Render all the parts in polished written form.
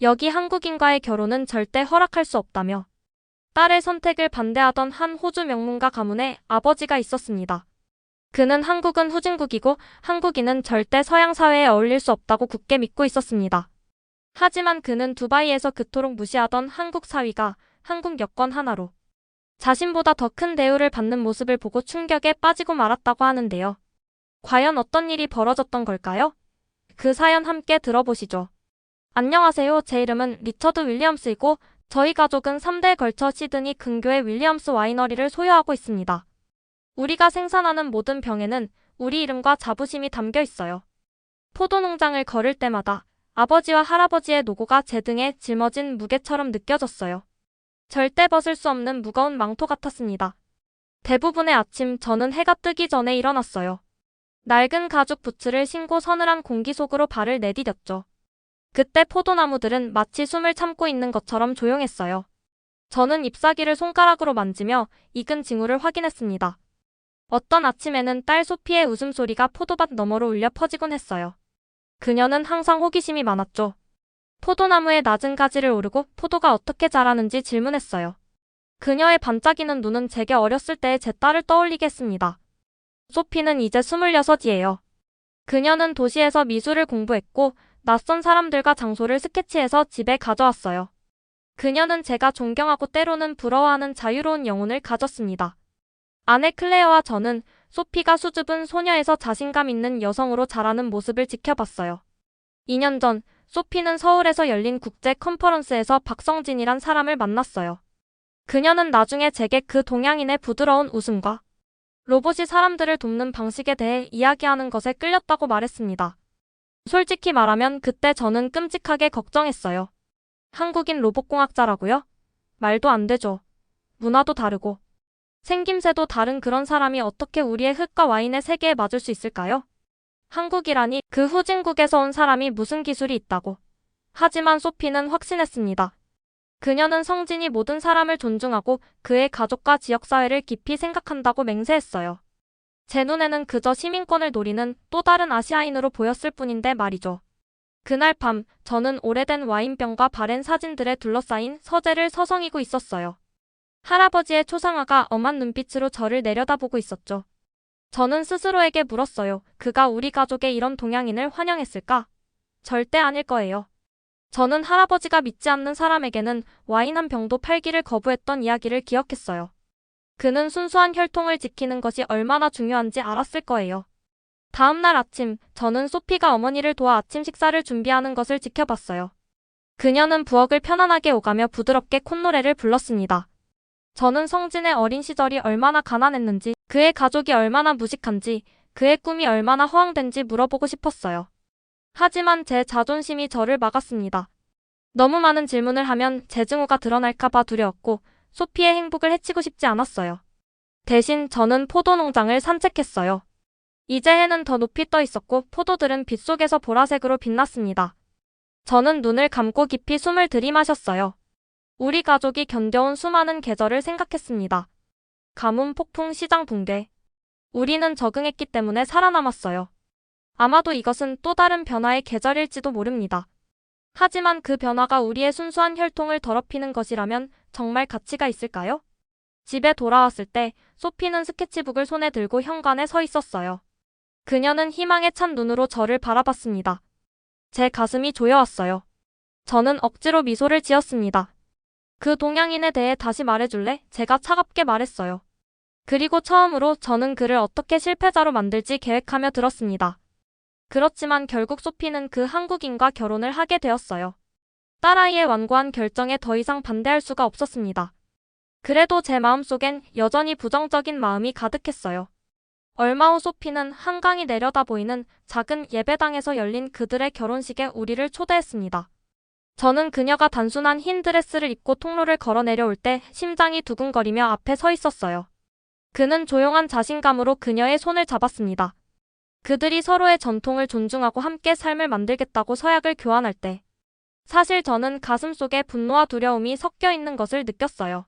여기 한국인과의 결혼은 절대 허락할 수 없다며 딸의 선택을 반대하던 한 호주 명문가 가문의 아버지가 있었습니다. 그는 한국은 후진국이고 한국인은 절대 서양 사회에 어울릴 수 없다고 굳게 믿고 있었습니다. 하지만 그는 두바이에서 그토록 무시하던 한국 사위가 한국 여권 하나로 자신보다 더 큰 대우를 받는 모습을 보고 충격에 빠지고 말았다고 하는데요. 과연 어떤 일이 벌어졌던 걸까요? 그 사연 함께 들어보시죠. 안녕하세요. 제 이름은 리처드 윌리엄스이고 저희 가족은 3대에 걸쳐 시드니 근교의 윌리엄스 와이너리를 소유하고 있습니다. 우리가 생산하는 모든 병에는 우리 이름과 자부심이 담겨 있어요. 포도 농장을 걸을 때마다 아버지와 할아버지의 노고가 제 등에 짊어진 무게처럼 느껴졌어요. 절대 벗을 수 없는 무거운 망토 같았습니다. 대부분의 아침 저는 해가 뜨기 전에 일어났어요. 낡은 가죽 부츠를 신고 서늘한 공기 속으로 발을 내디뎠죠. 그때 포도나무들은 마치 숨을 참고 있는 것처럼 조용했어요. 저는 잎사귀를 손가락으로 만지며 익은 징후를 확인했습니다. 어떤 아침에는 딸 소피의 웃음소리가 포도밭 너머로 울려 퍼지곤 했어요. 그녀는 항상 호기심이 많았죠. 포도나무의 낮은 가지를 오르고 포도가 어떻게 자라는지 질문했어요. 그녀의 반짝이는 눈은 제게 어렸을 때의 제 딸을 떠올리게 했습니다. 소피는 이제 26이에요. 그녀는 도시에서 미술을 공부했고 낯선 사람들과 장소를 스케치해서 집에 가져왔어요. 그녀는 제가 존경하고 때로는 부러워하는 자유로운 영혼을 가졌습니다. 아내 클레어와 저는 소피가 수줍은 소녀에서 자신감 있는 여성으로 자라는 모습을 지켜봤어요. 2년 전 소피는 서울에서 열린 국제 컨퍼런스에서 박성진이란 사람을 만났어요. 그녀는 나중에 제게 그 동양인의 부드러운 웃음과 로봇이 사람들을 돕는 방식에 대해 이야기하는 것에 끌렸다고 말했습니다. 솔직히 말하면 그때 저는 끔찍하게 걱정했어요. 한국인 로봇공학자라고요? 말도 안 되죠. 문화도 다르고 생김새도 다른 그런 사람이 어떻게 우리의 흙과 와인의 세계에 맞을 수 있을까요? 한국이라니 그 후진국에서 온 사람이 무슨 기술이 있다고. 하지만 소피는 확신했습니다. 그녀는 성진이 모든 사람을 존중하고 그의 가족과 지역사회를 깊이 생각한다고 맹세했어요. 제 눈에는 그저 시민권을 노리는 또 다른 아시아인으로 보였을 뿐인데 말이죠. 그날 밤 저는 오래된 와인병과 바랜 사진들에 둘러싸인 서재를 서성이고 있었어요. 할아버지의 초상화가 엄한 눈빛으로 저를 내려다보고 있었죠. 저는 스스로에게 물었어요. 그가 우리 가족의 이런 동양인을 환영했을까? 절대 아닐 거예요. 저는 할아버지가 믿지 않는 사람에게는 와인 한 병도 팔기를 거부했던 이야기를 기억했어요. 그는 순수한 혈통을 지키는 것이 얼마나 중요한지 알았을 거예요. 다음 날 아침, 저는 소피가 어머니를 도와 아침 식사를 준비하는 것을 지켜봤어요. 그녀는 부엌을 편안하게 오가며 부드럽게 콧노래를 불렀습니다. 저는 성진의 어린 시절이 얼마나 가난했는지, 그의 가족이 얼마나 무식한지, 그의 꿈이 얼마나 허황된지 물어보고 싶었어요. 하지만 제 자존심이 저를 막았습니다. 너무 많은 질문을 하면 제 증오가 드러날까봐 두려웠고 소피의 행복을 해치고 싶지 않았어요. 대신 저는 포도 농장을 산책했어요. 이제 해는 더 높이 떠 있었고 포도들은 빛 속에서 보라색으로 빛났습니다. 저는 눈을 감고 깊이 숨을 들이마셨어요. 우리 가족이 견뎌온 수많은 계절을 생각했습니다. 가뭄, 폭풍, 시장 붕괴. 우리는 적응했기 때문에 살아남았어요. 아마도 이것은 또 다른 변화의 계절일지도 모릅니다. 하지만 그 변화가 우리의 순수한 혈통을 더럽히는 것이라면 정말 가치가 있을까요? 집에 돌아왔을 때 소피는 스케치북을 손에 들고 현관에 서 있었어요. 그녀는 희망에 찬 눈으로 저를 바라봤습니다. 제 가슴이 조여왔어요. 저는 억지로 미소를 지었습니다. 그 동양인에 대해 다시 말해줄래? 제가 차갑게 말했어요. 그리고 처음으로 저는 그를 어떻게 실패자로 만들지 계획하며 들었습니다. 그렇지만 결국 소피는 그 한국인과 결혼을 하게 되었어요. 딸아이의 완고한 결정에 더 이상 반대할 수가 없었습니다. 그래도 제 마음속엔 여전히 부정적인 마음이 가득했어요. 얼마 후 소피는 한강이 내려다 보이는 작은 예배당에서 열린 그들의 결혼식에 우리를 초대했습니다. 저는 그녀가 단순한 흰 드레스를 입고 통로를 걸어 내려올 때 심장이 두근거리며 앞에 서 있었어요. 그는 조용한 자신감으로 그녀의 손을 잡았습니다. 그들이 서로의 전통을 존중하고 함께 삶을 만들겠다고 서약을 교환할 때 사실 저는 가슴속에 분노와 두려움이 섞여 있는 것을 느꼈어요.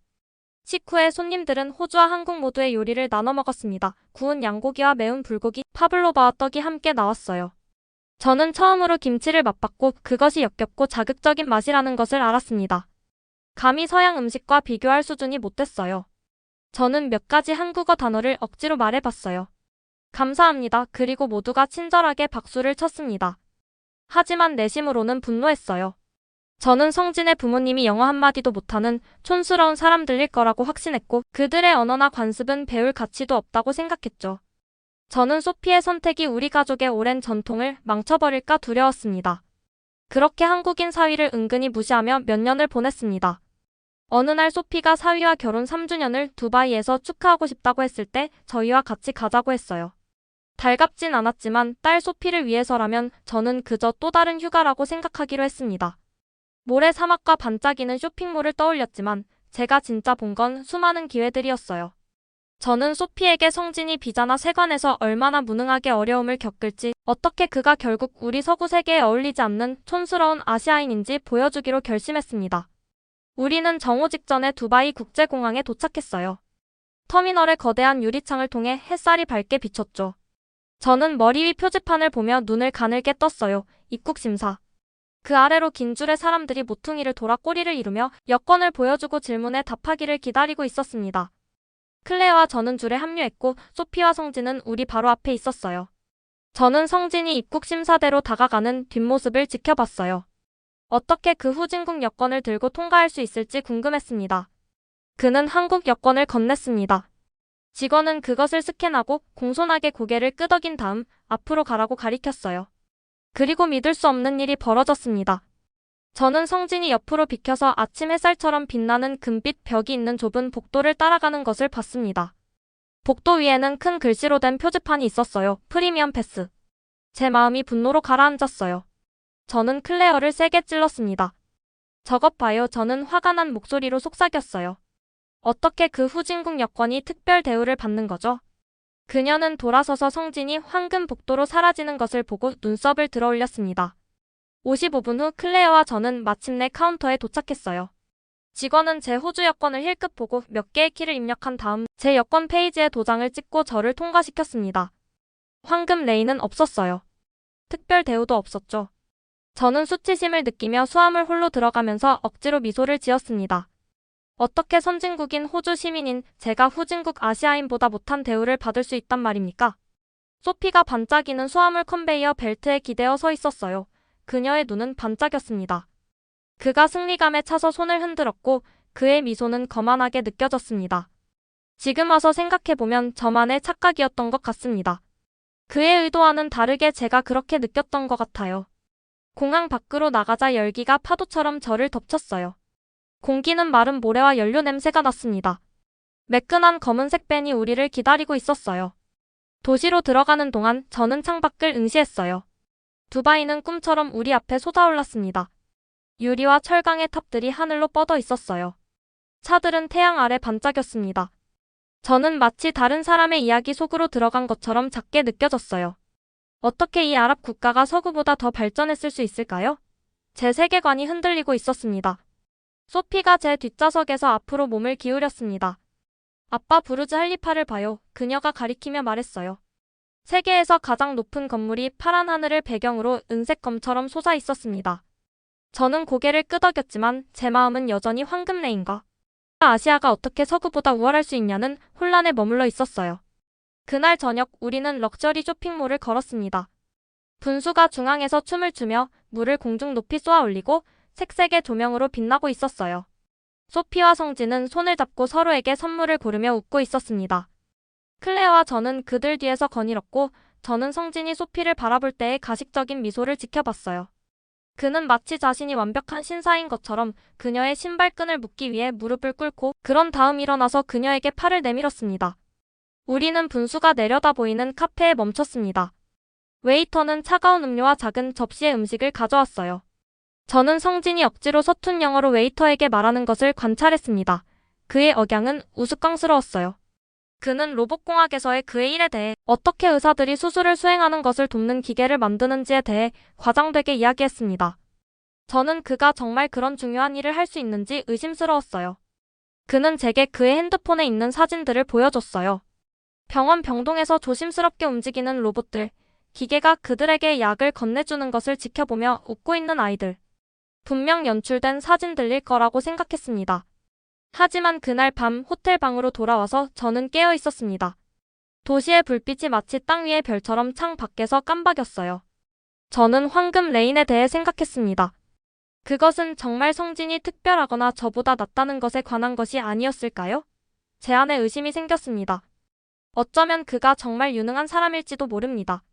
식후에 손님들은 호주와 한국 모두의 요리를 나눠 먹었습니다. 구운 양고기와 매운 불고기, 파블로바와 떡이 함께 나왔어요. 저는 처음으로 김치를 맛봤고 그것이 역겹고 자극적인 맛이라는 것을 알았습니다. 감히 서양 음식과 비교할 수준이 못 됐어요. 저는 몇 가지 한국어 단어를 억지로 말해봤어요. 감사합니다. 그리고 모두가 친절하게 박수를 쳤습니다. 하지만 내심으로는 분노했어요. 저는 성진의 부모님이 영어 한마디도 못하는 촌스러운 사람들일 거라고 확신했고 그들의 언어나 관습은 배울 가치도 없다고 생각했죠. 저는 소피의 선택이 우리 가족의 오랜 전통을 망쳐버릴까 두려웠습니다. 그렇게 한국인 사위를 은근히 무시하며 몇 년을 보냈습니다. 어느 날 소피가 사위와 결혼 3주년을 두바이에서 축하하고 싶다고 했을 때 저희와 같이 가자고 했어요. 달갑진 않았지만 딸 소피를 위해서라면 저는 그저 또 다른 휴가라고 생각하기로 했습니다. 모래 사막과 반짝이는 쇼핑몰을 떠올렸지만 제가 진짜 본 건 수많은 기회들이었어요. 저는 소피에게 성진이 비자나 세관에서 얼마나 무능하게 어려움을 겪을지, 어떻게 그가 결국 우리 서구 세계에 어울리지 않는 촌스러운 아시아인인지 보여주기로 결심했습니다. 우리는 정오 직전에 두바이 국제공항에 도착했어요. 터미널의 거대한 유리창을 통해 햇살이 밝게 비쳤죠. 저는 머리 위 표지판을 보며 눈을 가늘게 떴어요. 입국 심사. 그 아래로 긴 줄의 사람들이 모퉁이를 돌아 꼬리를 이루며 여권을 보여주고 질문에 답하기를 기다리고 있었습니다. 클레어와 저는 줄에 합류했고 소피와 성진은 우리 바로 앞에 있었어요. 저는 성진이 입국 심사대로 다가가는 뒷모습을 지켜봤어요. 어떻게 그 후진국 여권을 들고 통과할 수 있을지 궁금했습니다. 그는 한국 여권을 건넸습니다. 직원은 그것을 스캔하고 공손하게 고개를 끄덕인 다음 앞으로 가라고 가리켰어요. 그리고 믿을 수 없는 일이 벌어졌습니다. 저는 성진이 옆으로 비켜서 아침 햇살처럼 빛나는 금빛 벽이 있는 좁은 복도를 따라가는 것을 봤습니다. 복도 위에는 큰 글씨로 된 표지판이 있었어요. 프리미엄 패스. 제 마음이 분노로 가라앉았어요. 저는 클레어를 세게 찔렀습니다. 저것 봐요. 저는 화가 난 목소리로 속삭였어요. 어떻게 그 후진국 여권이 특별 대우를 받는 거죠? 그녀는 돌아서서 성진이 황금 복도로 사라지는 것을 보고 눈썹을 들어 올렸습니다. 55분 후 클레어와 저는 마침내 카운터에 도착했어요. 직원은 제 호주 여권을 힐끗 보고 몇 개의 키를 입력한 다음 제 여권 페이지에 도장을 찍고 저를 통과시켰습니다. 황금 레인은 없었어요. 특별 대우도 없었죠. 저는 수치심을 느끼며 수화물 홀로 들어가면서 억지로 미소를 지었습니다. 어떻게 선진국인 호주 시민인 제가 후진국 아시아인보다 못한 대우를 받을 수 있단 말입니까? 소피가 반짝이는 수화물 컨베이어 벨트에 기대어 서 있었어요. 그녀의 눈은 반짝였습니다. 그가 승리감에 차서 손을 흔들었고 그의 미소는 거만하게 느껴졌습니다. 지금 와서 생각해보면 저만의 착각이었던 것 같습니다. 그의 의도와는 다르게 제가 그렇게 느꼈던 것 같아요. 공항 밖으로 나가자 열기가 파도처럼 저를 덮쳤어요. 공기는 마른 모래와 연료 냄새가 났습니다. 매끈한 검은색 밴이 우리를 기다리고 있었어요. 도시로 들어가는 동안 저는 창밖을 응시했어요. 두바이는 꿈처럼 우리 앞에 솟아올랐습니다. 유리와 철강의 탑들이 하늘로 뻗어 있었어요. 차들은 태양 아래 반짝였습니다. 저는 마치 다른 사람의 이야기 속으로 들어간 것처럼 작게 느껴졌어요. 어떻게 이 아랍 국가가 서구보다 더 발전했을 수 있을까요? 제 세계관이 흔들리고 있었습니다. 소피가 제 뒷좌석에서 앞으로 몸을 기울였습니다. 아빠 부르즈 할리파를 봐요. 그녀가 가리키며 말했어요. 세계에서 가장 높은 건물이 파란 하늘을 배경으로 은색 검처럼 솟아 있었습니다. 저는 고개를 끄덕였지만 제 마음은 여전히 황금 레인과 아시아가 어떻게 서구보다 우월할 수 있냐는 혼란에 머물러 있었어요. 그날 저녁 우리는 럭셔리 쇼핑몰을 걸었습니다. 분수가 중앙에서 춤을 추며 물을 공중 높이 쏘아 올리고 색색의 조명으로 빛나고 있었어요. 소피와 성진은 손을 잡고 서로에게 선물을 고르며 웃고 있었습니다. 클레어와 저는 그들 뒤에서 거닐었고 저는 성진이 소피를 바라볼 때의 가식적인 미소를 지켜봤어요. 그는 마치 자신이 완벽한 신사인 것처럼 그녀의 신발끈을 묶기 위해 무릎을 꿇고 그런 다음 일어나서 그녀에게 팔을 내밀었습니다. 우리는 분수가 내려다 보이는 카페에 멈췄습니다. 웨이터는 차가운 음료와 작은 접시에 음식을 가져왔어요. 저는 성진이 억지로 서툰 영어로 웨이터에게 말하는 것을 관찰했습니다. 그의 억양은 우스꽝스러웠어요. 그는 로봇공학에서의 그의 일에 대해 어떻게 의사들이 수술을 수행하는 것을 돕는 기계를 만드는지에 대해 과장되게 이야기했습니다. 저는 그가 정말 그런 중요한 일을 할 수 있는지 의심스러웠어요. 그는 제게 그의 핸드폰에 있는 사진들을 보여줬어요. 병원 병동에서 조심스럽게 움직이는 로봇들, 기계가 그들에게 약을 건네주는 것을 지켜보며 웃고 있는 아이들. 분명 연출된 사진들일 거라고 생각했습니다. 하지만 그날 밤 호텔 방으로 돌아와서 저는 깨어 있었습니다. 도시의 불빛이 마치 땅 위의 별처럼 창 밖에서 깜박였어요. 저는 황금 레인에 대해 생각했습니다. 그것은 정말 성진이 특별하거나 저보다 낫다는 것에 관한 것이 아니었을까요? 제 안에 의심이 생겼습니다. 어쩌면 그가 정말 유능한 사람일지도 모릅니다.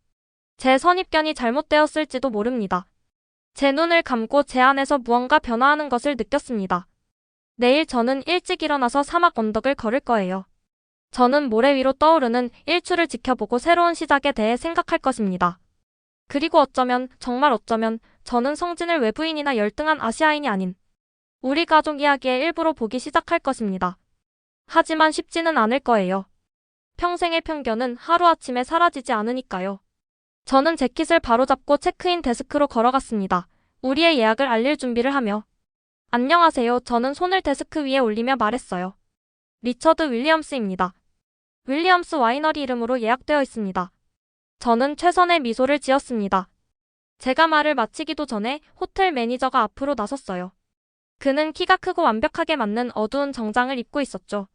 제 선입견이 잘못되었을지도 모릅니다. 제 눈을 감고 제 안에서 무언가 변화하는 것을 느꼈습니다. 내일 저는 일찍 일어나서 사막 언덕을 걸을 거예요. 저는 모래 위로 떠오르는 일출을 지켜보고 새로운 시작에 대해 생각할 것입니다. 그리고 어쩌면, 정말 어쩌면 저는 성진을 외부인이나 열등한 아시아인이 아닌 우리 가족 이야기의 일부로 보기 시작할 것입니다. 하지만 쉽지는 않을 거예요. 평생의 편견은 하루아침에 사라지지 않으니까요. 저는 재킷을 바로잡고 체크인 데스크로 걸어갔습니다. 우리의 예약을 알릴 준비를 하며. 안녕하세요. 저는 손을 데스크 위에 올리며 말했어요. 리처드 윌리엄스입니다. 윌리엄스 와이너리 이름으로 예약되어 있습니다. 저는 최선의 미소를 지었습니다. 제가 말을 마치기도 전에 호텔 매니저가 앞으로 나섰어요. 그는 키가 크고 완벽하게 맞는 어두운 정장을 입고 있었죠.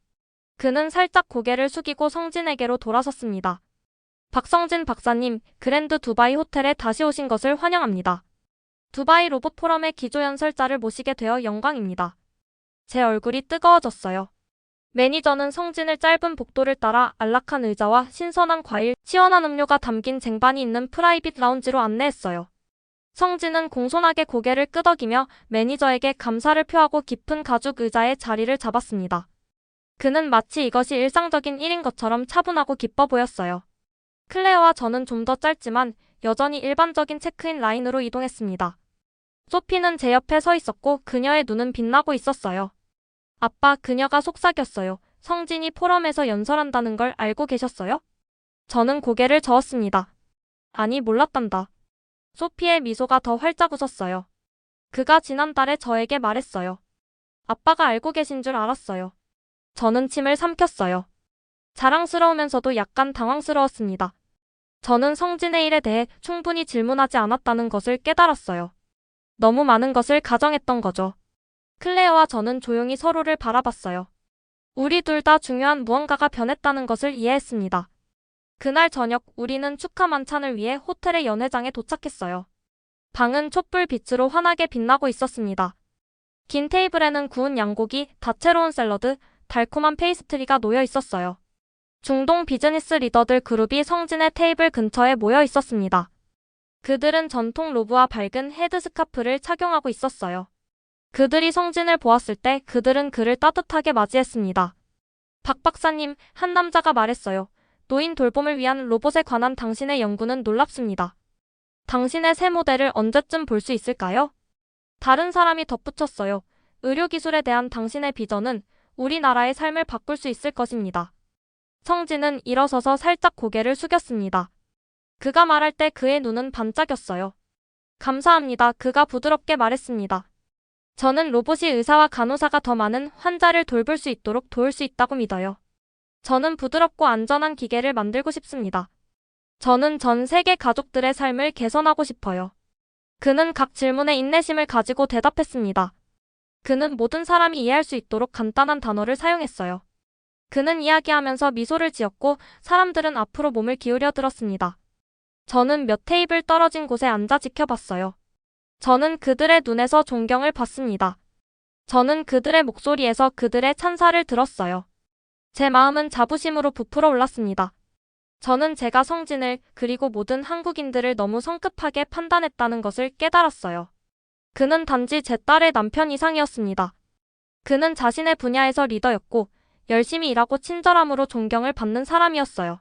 그는 살짝 고개를 숙이고 성진에게로 돌아섰습니다. 박성진 박사님, 그랜드 두바이 호텔에 다시 오신 것을 환영합니다. 두바이 로봇 포럼의 기조연설자를 모시게 되어 영광입니다. 제 얼굴이 뜨거워졌어요. 매니저는 성진을 짧은 복도를 따라 안락한 의자와 신선한 과일, 시원한 음료가 담긴 쟁반이 있는 프라이빗 라운지로 안내했어요. 성진은 공손하게 고개를 끄덕이며 매니저에게 감사를 표하고 깊은 가죽 의자에 자리를 잡았습니다. 그는 마치 이것이 일상적인 일인 것처럼 차분하고 기뻐 보였어요. 클레어와 저는 좀 더 짧지만 여전히 일반적인 체크인 라인으로 이동했습니다. 소피는 제 옆에 서 있었고 그녀의 눈은 빛나고 있었어요. 아빠, 그녀가 속삭였어요. 성진이 포럼에서 연설한다는 걸 알고 계셨어요? 저는 고개를 저었습니다. 아니, 몰랐단다. 소피의 미소가 더 활짝 웃었어요. 그가 지난달에 저에게 말했어요. 아빠가 알고 계신 줄 알았어요. 저는 침을 삼켰어요. 자랑스러우면서도 약간 당황스러웠습니다. 저는 성진의 일에 대해 충분히 질문하지 않았다는 것을 깨달았어요. 너무 많은 것을 가정했던 거죠. 클레어와 저는 조용히 서로를 바라봤어요. 우리 둘 다 중요한 무언가가 변했다는 것을 이해했습니다. 그날 저녁 우리는 축하 만찬을 위해 호텔의 연회장에 도착했어요. 방은 촛불 빛으로 환하게 빛나고 있었습니다. 긴 테이블에는 구운 양고기, 다채로운 샐러드, 달콤한 페이스트리가 놓여 있었어요. 중동 비즈니스 리더들 그룹이 성진의 테이블 근처에 모여 있었습니다. 그들은 전통 로브와 밝은 헤드스카프를 착용하고 있었어요. 그들이 성진을 보았을 때 그들은 그를 따뜻하게 맞이했습니다. 박 박사님, 한 남자가 말했어요. 노인 돌봄을 위한 로봇에 관한 당신의 연구는 놀랍습니다. 당신의 새 모델을 언제쯤 볼 수 있을까요? 다른 사람이 덧붙였어요. 의료기술에 대한 당신의 비전은 우리나라의 삶을 바꿀 수 있을 것입니다. 성진은 일어서서 살짝 고개를 숙였습니다. 그가 말할 때 그의 눈은 반짝였어요. 감사합니다. 그가 부드럽게 말했습니다. 저는 로봇이 의사와 간호사가 더 많은 환자를 돌볼 수 있도록 도울 수 있다고 믿어요. 저는 부드럽고 안전한 기계를 만들고 싶습니다. 저는 전 세계 가족들의 삶을 개선하고 싶어요. 그는 각 질문에 인내심을 가지고 대답했습니다. 그는 모든 사람이 이해할 수 있도록 간단한 단어를 사용했어요. 그는 이야기하면서 미소를 지었고 사람들은 앞으로 몸을 기울여 들었습니다. 저는 몇 테이블 떨어진 곳에 앉아 지켜봤어요. 저는 그들의 눈에서 존경을 봤습니다. 저는 그들의 목소리에서 그들의 찬사를 들었어요. 제 마음은 자부심으로 부풀어 올랐습니다. 저는 제가 성진을 그리고 모든 한국인들을 너무 성급하게 판단했다는 것을 깨달았어요. 그는 단지 제 딸의 남편 이상이었습니다. 그는 자신의 분야에서 리더였고 열심히 일하고 친절함으로 존경을 받는 사람이었어요.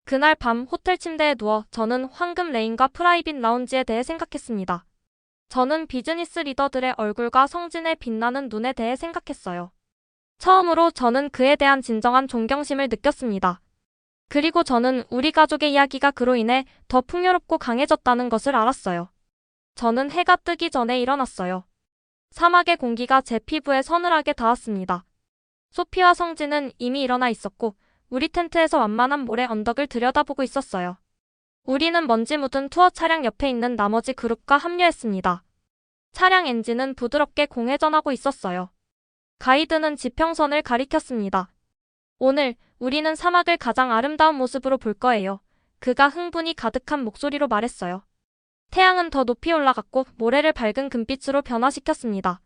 그날 밤 호텔 침대에 누워 저는 황금 레인과 프라이빗 라운지에 대해 생각했습니다. 저는 비즈니스 리더들의 얼굴과 성진의 빛나는 눈에 대해 생각했어요. 처음으로 저는 그에 대한 진정한 존경심을 느꼈습니다. 그리고 저는 우리 가족의 이야기가 그로 인해 더 풍요롭고 강해졌다는 것을 알았어요. 저는 해가 뜨기 전에 일어났어요. 사막의 공기가 제 피부에 서늘하게 닿았습니다. 소피와 성진은 이미 일어나 있었고 우리 텐트에서 완만한 모래 언덕을 들여다보고 있었어요. 우리는 먼지 묻은 투어 차량 옆에 있는 나머지 그룹과 합류했습니다. 차량 엔진은 부드럽게 공회전하고 있었어요. 가이드는 지평선을 가리켰습니다. 오늘 우리는 사막을 가장 아름다운 모습으로 볼 거예요. 그가 흥분이 가득한 목소리로 말했어요. 태양은 더 높이 올라갔고 모래를 밝은 금빛으로 변화시켰습니다.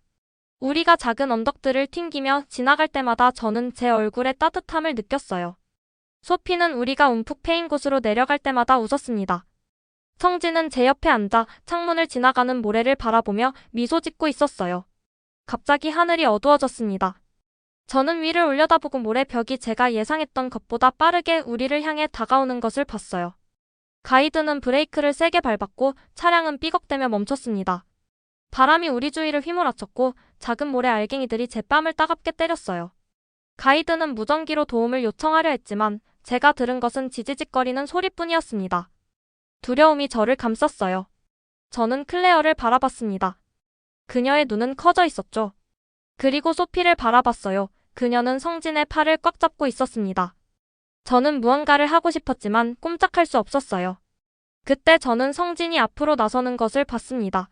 우리가 작은 언덕들을 튕기며 지나갈 때마다 저는 제 얼굴에 따뜻함을 느꼈어요. 소피는 우리가 움푹 패인 곳으로 내려갈 때마다 웃었습니다. 성진은 제 옆에 앉아 창문을 지나가는 모래를 바라보며 미소 짓고 있었어요. 갑자기 하늘이 어두워졌습니다. 저는 위를 올려다보고 모래벽이 제가 예상했던 것보다 빠르게 우리를 향해 다가오는 것을 봤어요. 가이드는 브레이크를 세게 밟았고 차량은 삐걱대며 멈췄습니다. 바람이 우리 주위를 휘몰아쳤고 작은 모래 알갱이들이 제 뺨을 따갑게 때렸어요. 가이드는 무전기로 도움을 요청하려 했지만 제가 들은 것은 지지직거리는 소리뿐이었습니다. 두려움이 저를 감쌌어요. 저는 클레어를 바라봤습니다. 그녀의 눈은 커져 있었죠. 그리고 소피를 바라봤어요. 그녀는 성진의 팔을 꽉 잡고 있었습니다. 저는 무언가를 하고 싶었지만 꼼짝할 수 없었어요. 그때 저는 성진이 앞으로 나서는 것을 봤습니다.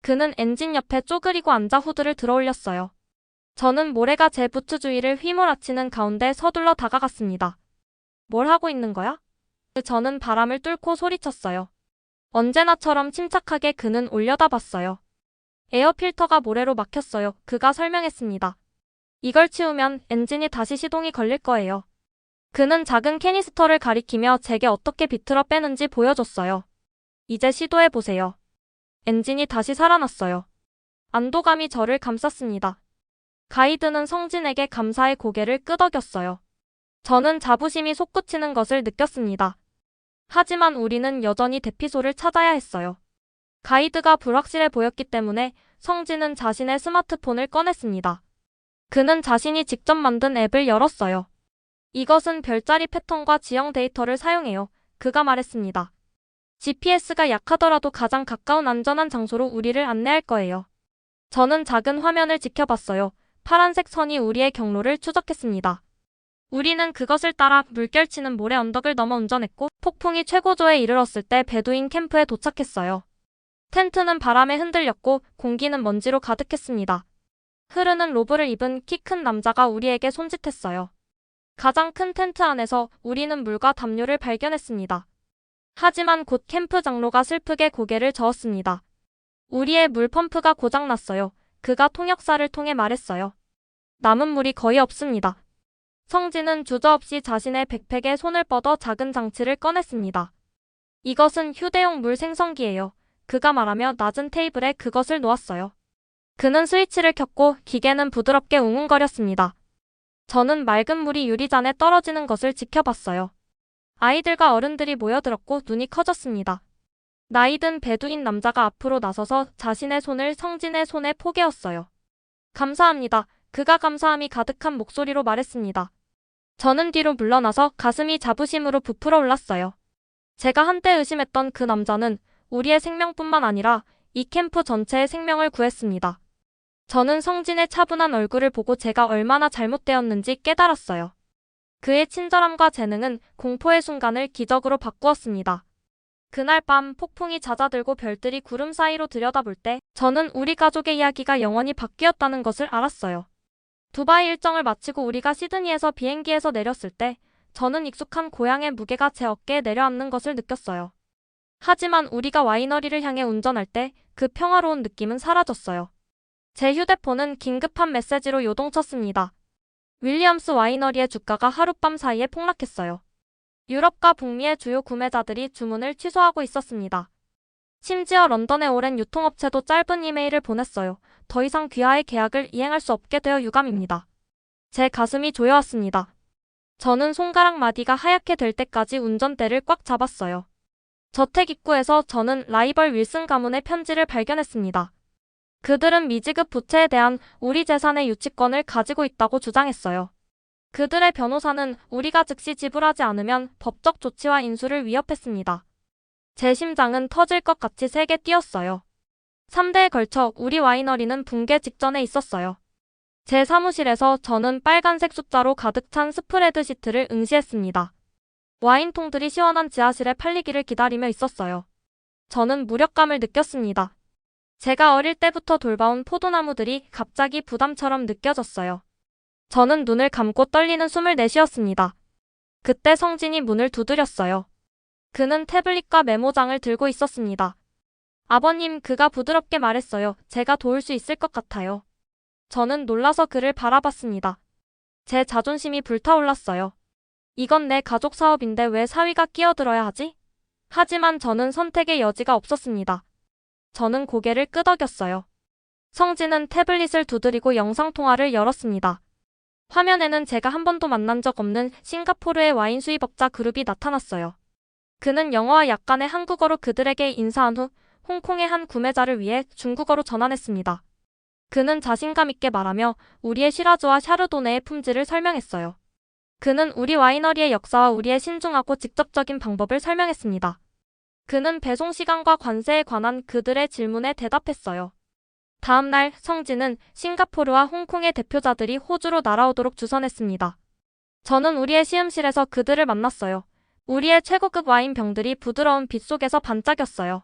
그는 엔진 옆에 쪼그리고 앉아 후드를 들어올렸어요. 저는 모래가 제 부츠 주위를 휘몰아치는 가운데 서둘러 다가갔습니다. 뭘 하고 있는 거야? 저는 바람을 뚫고 소리쳤어요. 언제나처럼 침착하게 그는 올려다봤어요. 에어 필터가 모래로 막혔어요. 그가 설명했습니다. 이걸 치우면 엔진이 다시 시동이 걸릴 거예요. 그는 작은 캐니스터를 가리키며 제게 어떻게 비틀어 빼는지 보여줬어요. 이제 시도해보세요. 엔진이 다시 살아났어요. 안도감이 저를 감쌌습니다. 가이드는 성진에게 감사의 고개를 끄덕였어요. 저는 자부심이 솟구치는 것을 느꼈습니다. 하지만 우리는 여전히 대피소를 찾아야 했어요. 가이드가 불확실해 보였기 때문에 성진은 자신의 스마트폰을 꺼냈습니다. 그는 자신이 직접 만든 앱을 열었어요. 이것은 별자리 패턴과 지형 데이터를 사용해요. 그가 말했습니다. GPS가 약하더라도 가장 가까운 안전한 장소로 우리를 안내할 거예요. 저는 작은 화면을 지켜봤어요. 파란색 선이 우리의 경로를 추적했습니다. 우리는 그것을 따라 물결치는 모래 언덕을 넘어 운전했고 폭풍이 최고조에 이르렀을 때 베두인 캠프에 도착했어요. 텐트는 바람에 흔들렸고 공기는 먼지로 가득했습니다. 흐르는 로브를 입은 키 큰 남자가 우리에게 손짓했어요. 가장 큰 텐트 안에서 우리는 물과 담요를 발견했습니다. 하지만 곧 캠프 장로가 슬프게 고개를 저었습니다. 우리의 물 펌프가 고장났어요. 그가 통역사를 통해 말했어요. 남은 물이 거의 없습니다. 성진은 주저없이 자신의 백팩에 손을 뻗어 작은 장치를 꺼냈습니다. 이것은 휴대용 물 생성기예요. 그가 말하며 낮은 테이블에 그것을 놓았어요. 그는 스위치를 켰고 기계는 부드럽게 웅웅거렸습니다. 저는 맑은 물이 유리잔에 떨어지는 것을 지켜봤어요. 아이들과 어른들이 모여들었고 눈이 커졌습니다. 나이든 베두인 남자가 앞으로 나서서 자신의 손을 성진의 손에 포개었어요. 감사합니다. 그가 감사함이 가득한 목소리로 말했습니다. 저는 뒤로 물러나서 가슴이 자부심으로 부풀어 올랐어요. 제가 한때 의심했던 그 남자는 우리의 생명뿐만 아니라 이 캠프 전체의 생명을 구했습니다. 저는 성진의 차분한 얼굴을 보고 제가 얼마나 잘못되었는지 깨달았어요. 그의 친절함과 재능은 공포의 순간을 기적으로 바꾸었습니다. 그날 밤 폭풍이 잦아들고 별들이 구름 사이로 들여다볼 때 저는 우리 가족의 이야기가 영원히 바뀌었다는 것을 알았어요. 두바이 일정을 마치고 우리가 시드니에서 비행기에서 내렸을 때 저는 익숙한 고향의 무게가 제 어깨에 내려앉는 것을 느꼈어요. 하지만 우리가 와이너리를 향해 운전할 때 그 평화로운 느낌은 사라졌어요. 제 휴대폰은 긴급한 메시지로 요동쳤습니다. 윌리엄스 와이너리의 주가가 하룻밤 사이에 폭락했어요. 유럽과 북미의 주요 구매자들이 주문을 취소하고 있었습니다. 심지어 런던의 오랜 유통업체도 짧은 이메일을 보냈어요. 더 이상 귀하의 계약을 이행할 수 없게 되어 유감입니다. 제 가슴이 조여왔습니다. 저는 손가락 마디가 하얗게 될 때까지 운전대를 꽉 잡았어요. 저택 입구에서 저는 라이벌 윌슨 가문의 편지를 발견했습니다. 그들은 미지급 부채에 대한 우리 재산의 유치권을 가지고 있다고 주장했어요. 그들의 변호사는 우리가 즉시 지불하지 않으면 법적 조치와 인수를 위협했습니다. 제 심장은 터질 것 같이 세게 뛰었어요. 3대에 걸쳐 우리 와이너리는 붕괴 직전에 있었어요. 제 사무실에서 저는 빨간색 숫자로 가득 찬 스프레드시트를 응시했습니다. 와인통들이 시원한 지하실에 팔리기를 기다리며 있었어요. 저는 무력감을 느꼈습니다. 제가 어릴 때부터 돌봐온 포도나무들이 갑자기 부담처럼 느껴졌어요. 저는 눈을 감고 떨리는 숨을 내쉬었습니다. 그때 성진이 문을 두드렸어요. 그는 태블릿과 메모장을 들고 있었습니다. 아버님, 그가 부드럽게 말했어요. 제가 도울 수 있을 것 같아요. 저는 놀라서 그를 바라봤습니다. 제 자존심이 불타올랐어요. 이건 내 가족 사업인데 왜 사위가 끼어들어야 하지? 하지만 저는 선택의 여지가 없었습니다. 저는 고개를 끄덕였어요. 성진은 태블릿을 두드리고 영상통화를 열었습니다. 화면에는 제가 한 번도 만난 적 없는 싱가포르의 와인 수입업자 그룹이 나타났어요. 그는 영어와 약간의 한국어로 그들에게 인사한 후 홍콩의 한 구매자를 위해 중국어로 전환했습니다. 그는 자신감 있게 말하며 우리의 시라즈와 샤르도네의 품질을 설명했어요. 그는 우리 와이너리의 역사와 우리의 신중하고 직접적인 방법을 설명했습니다. 그는 배송 시간과 관세에 관한 그들의 질문에 대답했어요. 다음 날 성진은 싱가포르와 홍콩의 대표자들이 호주로 날아오도록 주선했습니다. 저는 우리의 시음실에서 그들을 만났어요. 우리의 최고급 와인 병들이 부드러운 빛 속에서 반짝였어요.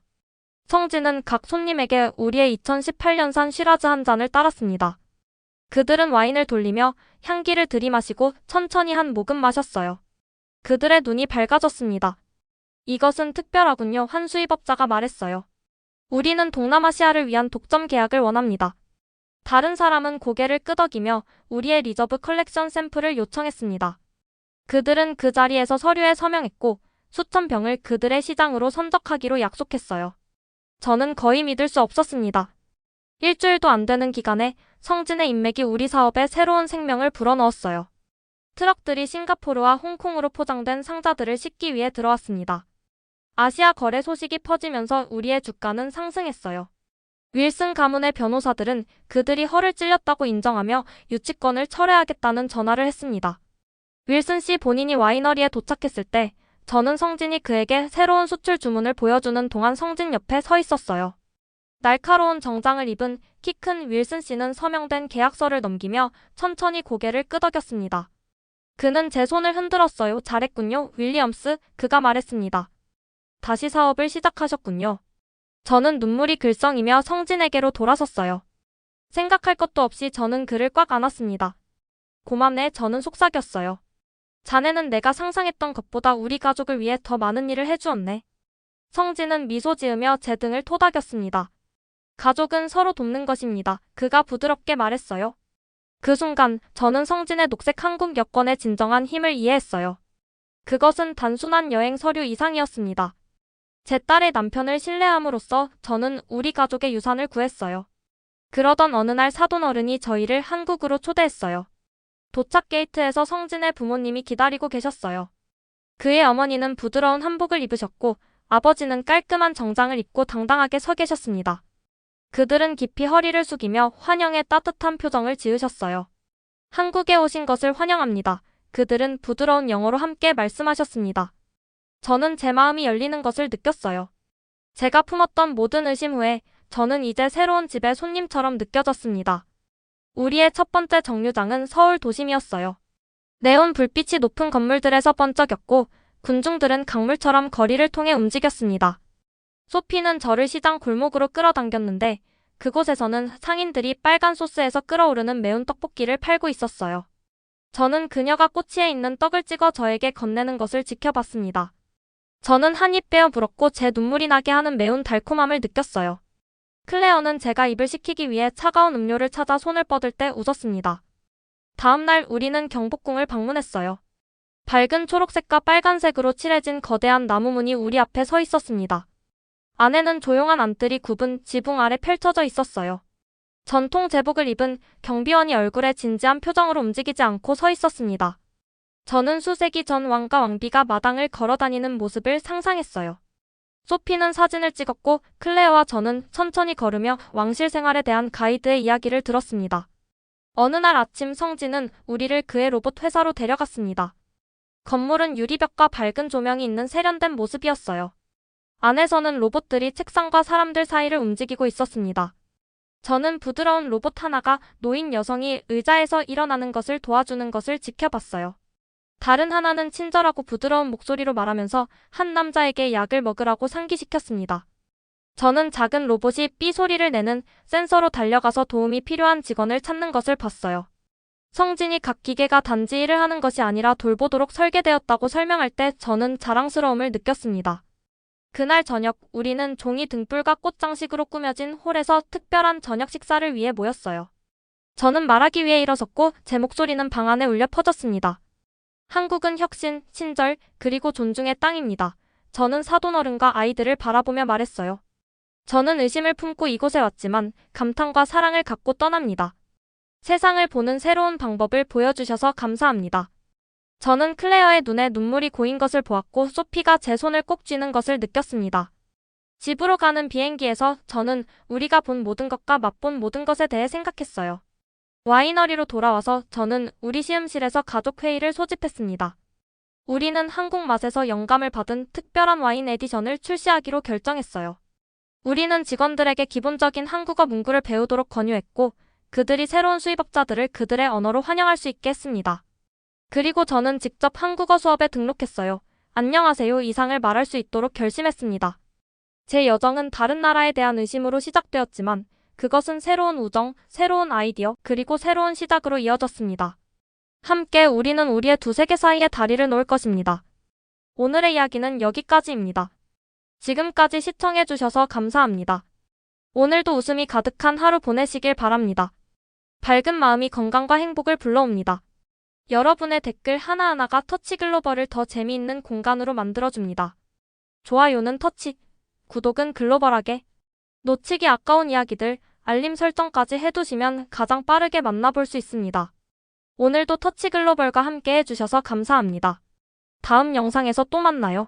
성진은 각 손님에게 우리의 2018년산 시라즈 한 잔을 따랐습니다. 그들은 와인을 돌리며 향기를 들이마시고 천천히 한 모금 마셨어요. 그들의 눈이 밝아졌습니다. 이것은 특별하군요. 한 수입업자가 말했어요. 우리는 동남아시아를 위한 독점 계약을 원합니다. 다른 사람은 고개를 끄덕이며 우리의 리저브 컬렉션 샘플을 요청했습니다. 그들은 그 자리에서 서류에 서명했고 수천 병을 그들의 시장으로 선적하기로 약속했어요. 저는 거의 믿을 수 없었습니다. 일주일도 안 되는 기간에 성진의 인맥이 우리 사업에 새로운 생명을 불어넣었어요. 트럭들이 싱가포르와 홍콩으로 포장된 상자들을 싣기 위해 들어왔습니다. 아시아 거래 소식이 퍼지면서 우리의 주가는 상승했어요. 윌슨 가문의 변호사들은 그들이 허를 찔렸다고 인정하며 유치권을 철회하겠다는 전화를 했습니다. 윌슨 씨 본인이 와이너리에 도착했을 때 저는 성진이 그에게 새로운 수출 주문을 보여주는 동안 성진 옆에 서 있었어요. 날카로운 정장을 입은 키 큰 윌슨 씨는 서명된 계약서를 넘기며 천천히 고개를 끄덕였습니다. 그는 제 손을 흔들었어요. 잘했군요, 윌리엄스, 그가 말했습니다. 다시 사업을 시작하셨군요. 저는 눈물이 글썽이며 성진에게로 돌아섰어요. 생각할 것도 없이 저는 그를 꽉 안았습니다. 고맙네, 저는 속삭였어요. 자네는 내가 상상했던 것보다 우리 가족을 위해 더 많은 일을 해주었네. 성진은 미소 지으며 제 등을 토닥였습니다. 가족은 서로 돕는 것입니다. 그가 부드럽게 말했어요. 그 순간 저는 성진의 녹색 한국 여권의 진정한 힘을 이해했어요. 그것은 단순한 여행 서류 이상이었습니다. 제 딸의 남편을 신뢰함으로써 저는 우리 가족의 유산을 구했어요. 그러던 어느 날 사돈어른이 저희를 한국으로 초대했어요. 도착 게이트에서 성진의 부모님이 기다리고 계셨어요. 그의 어머니는 부드러운 한복을 입으셨고 아버지는 깔끔한 정장을 입고 당당하게 서 계셨습니다. 그들은 깊이 허리를 숙이며 환영의 따뜻한 표정을 지으셨어요. 한국에 오신 것을 환영합니다. 그들은 부드러운 영어로 함께 말씀하셨습니다. 저는 제 마음이 열리는 것을 느꼈어요. 제가 품었던 모든 의심 후에 저는 이제 새로운 집의 손님처럼 느껴졌습니다. 우리의 첫 번째 정류장은 서울 도심이었어요. 네온 불빛이 높은 건물들에서 번쩍였고 군중들은 강물처럼 거리를 통해 움직였습니다. 소피는 저를 시장 골목으로 끌어당겼는데 그곳에서는 상인들이 빨간 소스에서 끓어오르는 매운 떡볶이를 팔고 있었어요. 저는 그녀가 꼬치에 있는 떡을 찍어 저에게 건네는 것을 지켜봤습니다. 저는 한 입 베어 물었고 제 눈물이 나게 하는 매운 달콤함을 느꼈어요. 클레어는 제가 입을 식히기 위해 차가운 음료를 찾아 손을 뻗을 때 웃었습니다. 다음 날 우리는 경복궁을 방문했어요. 밝은 초록색과 빨간색으로 칠해진 거대한 나무문이 우리 앞에 서 있었습니다. 안에는 조용한 안뜰이 굽은 지붕 아래 펼쳐져 있었어요. 전통 제복을 입은 경비원이 얼굴에 진지한 표정으로 움직이지 않고 서 있었습니다. 저는 수세기 전 왕과 왕비가 마당을 걸어다니는 모습을 상상했어요. 소피는 사진을 찍었고 클레어와 저는 천천히 걸으며 왕실 생활에 대한 가이드의 이야기를 들었습니다. 어느 날 아침 성진은 우리를 그의 로봇 회사로 데려갔습니다. 건물은 유리벽과 밝은 조명이 있는 세련된 모습이었어요. 안에서는 로봇들이 책상과 사람들 사이를 움직이고 있었습니다. 저는 부드러운 로봇 하나가 노인 여성이 의자에서 일어나는 것을 도와주는 것을 지켜봤어요. 다른 하나는 친절하고 부드러운 목소리로 말하면서 한 남자에게 약을 먹으라고 상기시켰습니다. 저는 작은 로봇이 삐 소리를 내는 센서로 달려가서 도움이 필요한 직원을 찾는 것을 봤어요. 성진이 각 기계가 단지 일을 하는 것이 아니라 돌보도록 설계되었다고 설명할 때 저는 자랑스러움을 느꼈습니다. 그날 저녁 우리는 종이 등불과 꽃 장식으로 꾸며진 홀에서 특별한 저녁 식사를 위해 모였어요. 저는 말하기 위해 일어섰고 제 목소리는 방 안에 울려 퍼졌습니다. 한국은 혁신, 친절, 그리고 존중의 땅입니다. 저는 사돈어른과 아이들을 바라보며 말했어요. 저는 의심을 품고 이곳에 왔지만 감탄과 사랑을 갖고 떠납니다. 세상을 보는 새로운 방법을 보여주셔서 감사합니다. 저는 클레어의 눈에 눈물이 고인 것을 보았고 소피가 제 손을 꼭 쥐는 것을 느꼈습니다. 집으로 가는 비행기에서 저는 우리가 본 모든 것과 맛본 모든 것에 대해 생각했어요. 와이너리로 돌아와서 저는 우리 시음실에서 가족 회의를 소집했습니다. 우리는 한국 맛에서 영감을 받은 특별한 와인 에디션을 출시하기로 결정했어요. 우리는 직원들에게 기본적인 한국어 문구를 배우도록 권유했고 그들이 새로운 수입업자들을 그들의 언어로 환영할 수 있게 했습니다. 그리고 저는 직접 한국어 수업에 등록했어요. 안녕하세요 이상을 말할 수 있도록 결심했습니다. 제 여정은 다른 나라에 대한 의심으로 시작되었지만 그것은 새로운 우정, 새로운 아이디어, 그리고 새로운 시작으로 이어졌습니다. 함께 우리는 우리의 두 세계 사이에 다리를 놓을 것입니다. 오늘의 이야기는 여기까지입니다. 지금까지 시청해주셔서 감사합니다. 오늘도 웃음이 가득한 하루 보내시길 바랍니다. 밝은 마음이 건강과 행복을 불러옵니다. 여러분의 댓글 하나하나가 터치글로벌을 더 재미있는 공간으로 만들어줍니다. 좋아요는 터치, 구독은 글로벌하게. 놓치기 아까운 이야기들, 알림 설정까지 해두시면 가장 빠르게 만나볼 수 있습니다. 오늘도 터치글로벌과 함께 해주셔서 감사합니다. 다음 영상에서 또 만나요.